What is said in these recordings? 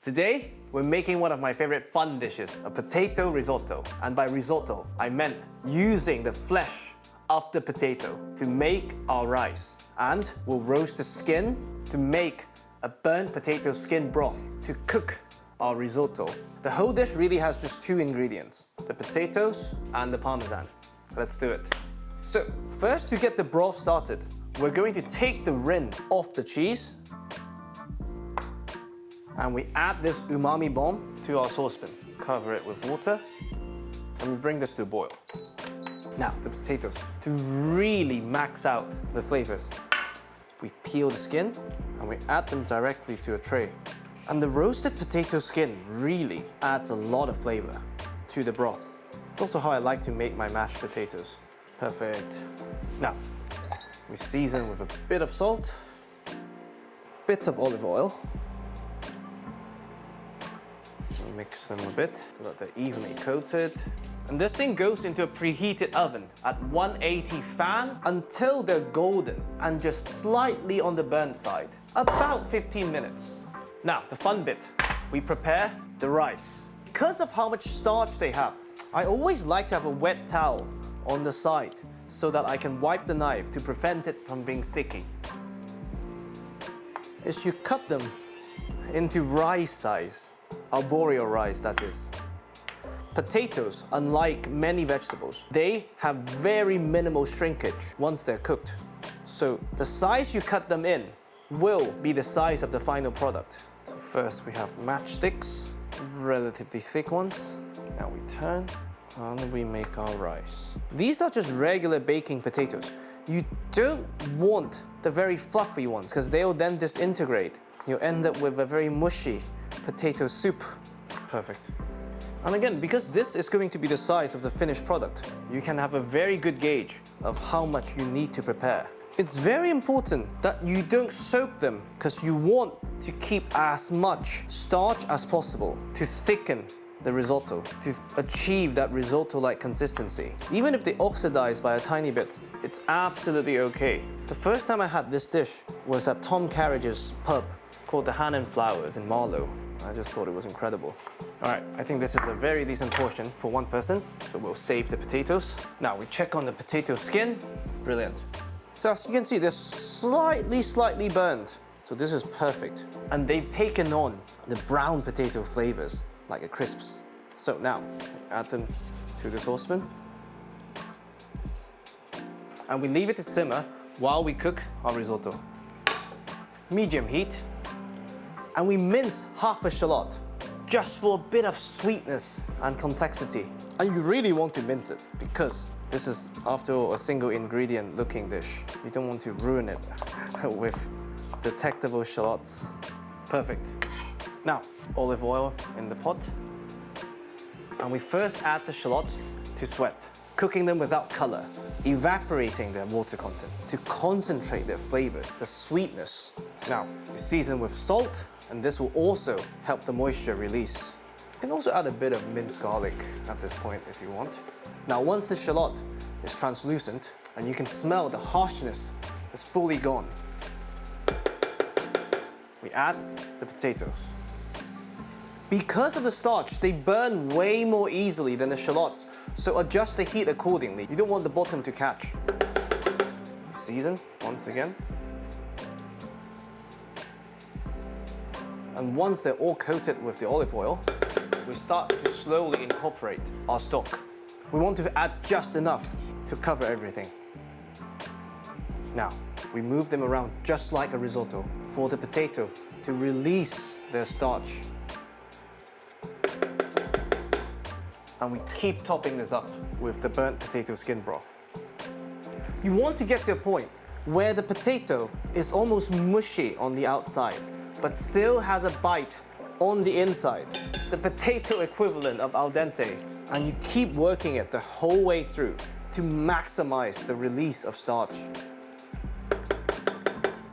Today, we're making one of my favorite fun dishes, a potato risotto. And by risotto, I meant using the flesh of the potato to make our rice. And we'll roast the skin to make a burnt potato skin broth to cook our risotto. The whole dish really has just two ingredients, the potatoes and the parmesan. Let's do it. So first, to get the broth started, we're going to take the rind off the cheese and we add this umami bomb to our saucepan. Cover it with water and we bring this to a boil. Now, the potatoes. To really max out the flavors, we peel the skin and we add them directly to a tray. And the roasted potato skin really adds a lot of flavor to the broth. It's also how I like to make my mashed potatoes. Perfect. Now, we season with a bit of salt, bit of olive oil. We mix them a bit so that they're evenly coated. And this thing goes into a preheated oven at 180 fan until they're golden and just slightly on the burnt side, about 15 minutes. Now, the fun bit, we prepare the rice. Because of how much starch they have, I always like to have a wet towel on the side so that I can wipe the knife to prevent it from being sticky. Is you cut them into rice size, arboreal rice that is. Potatoes, unlike many vegetables, they have very minimal shrinkage once they're cooked. So the size you cut them in will be the size of the final product. So first we have matchsticks, relatively thick ones. Now we turn and we make our rice. These are just regular baking potatoes. You don't want the very fluffy ones because they will then disintegrate. You'll end up with a very mushy potato soup. Perfect. And again, because this is going to be the size of the finished product, you can have a very good gauge of how much you need to prepare. It's very important that you don't soak them because you want to keep as much starch as possible to thicken the risotto, to achieve that risotto-like consistency. Even if they oxidize by a tiny bit, it's absolutely okay. The first time I had this dish was at Tom Carriage's pub called the Hand and Flowers in Marlow. I just thought it was incredible. All right, I think this is a very decent portion for one person, so we'll save the potatoes. Now we check on the potato skin. Brilliant. So as you can see, they're slightly burned. So this is perfect. And they've taken on the brown potato flavors, like the crisps. So now, we add them to the saucepan. And we leave it to simmer while we cook our risotto. Medium heat. And we mince half a shallot, just for a bit of sweetness and complexity. And you really want to mince it, because this is, after all, a single ingredient looking dish. You don't want to ruin it with detectable shallots. Perfect. Now, olive oil in the pot. And we first add the shallots to sweat, cooking them without color, evaporating their water content to concentrate their flavors, the sweetness. Now, we season with salt, and this will also help the moisture release. You can also add a bit of minced garlic at this point if you want. Now, once the shallot is translucent and you can smell the harshness is fully gone, we add the potatoes. Because of the starch, they burn way more easily than the shallots, so adjust the heat accordingly. You don't want the bottom to catch. Season once again. And once they're all coated with the olive oil, we start to slowly incorporate our stock. We want to add just enough to cover everything. Now, we move them around just like a risotto for the potato to release their starch. And we keep topping this up with the burnt potato skin broth. You want to get to a point where the potato is almost mushy on the outside, but still has a bite on the inside, the potato equivalent of al dente. And you keep working it the whole way through to maximize the release of starch.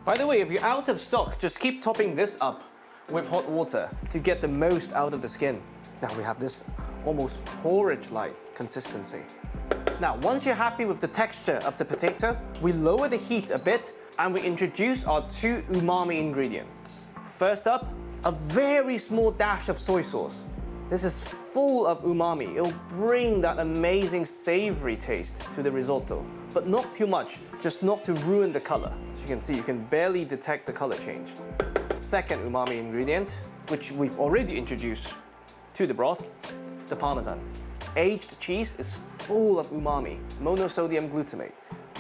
By the way, if you're out of stock, just keep topping this up with hot water to get the most out of the skin. Now we have this almost porridge-like consistency. Now, once you're happy with the texture of the potato, we lower the heat a bit and we introduce our two umami ingredients. First up, a very small dash of soy sauce. This is full of umami. It'll bring that amazing savory taste to the risotto, but not too much, just not to ruin the color. As you can see, you can barely detect the color change. Second umami ingredient, which we've already introduced to the broth, the Parmesan. Aged cheese is full of umami, monosodium glutamate.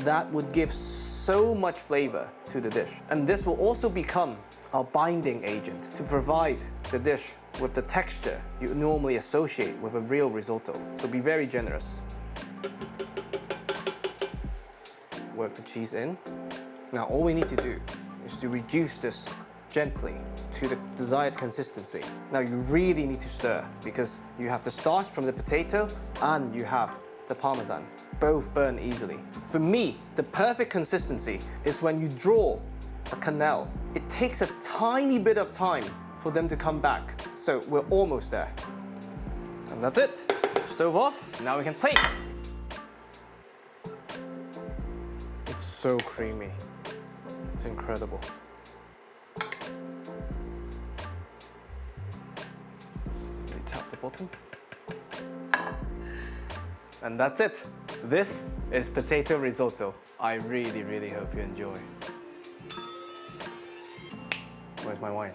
That would give so much flavor to the dish. And this will also become our binding agent to provide the dish with the texture you normally associate with a real risotto. So be very generous. Work the cheese in. Now all we need to do is to reduce this gently to the desired consistency. Now you really need to stir because you have the starch from the potato and you have the Parmesan. Both burn easily. For me, the perfect consistency is when you draw a canal. It takes a tiny bit of time for them to come back. So we're almost there. And that's it. Stove off. Now we can plate. It's so creamy. It's incredible. Tap the bottom. And that's it. This is potato risotto. I really, really hope you enjoy. Where's my wine?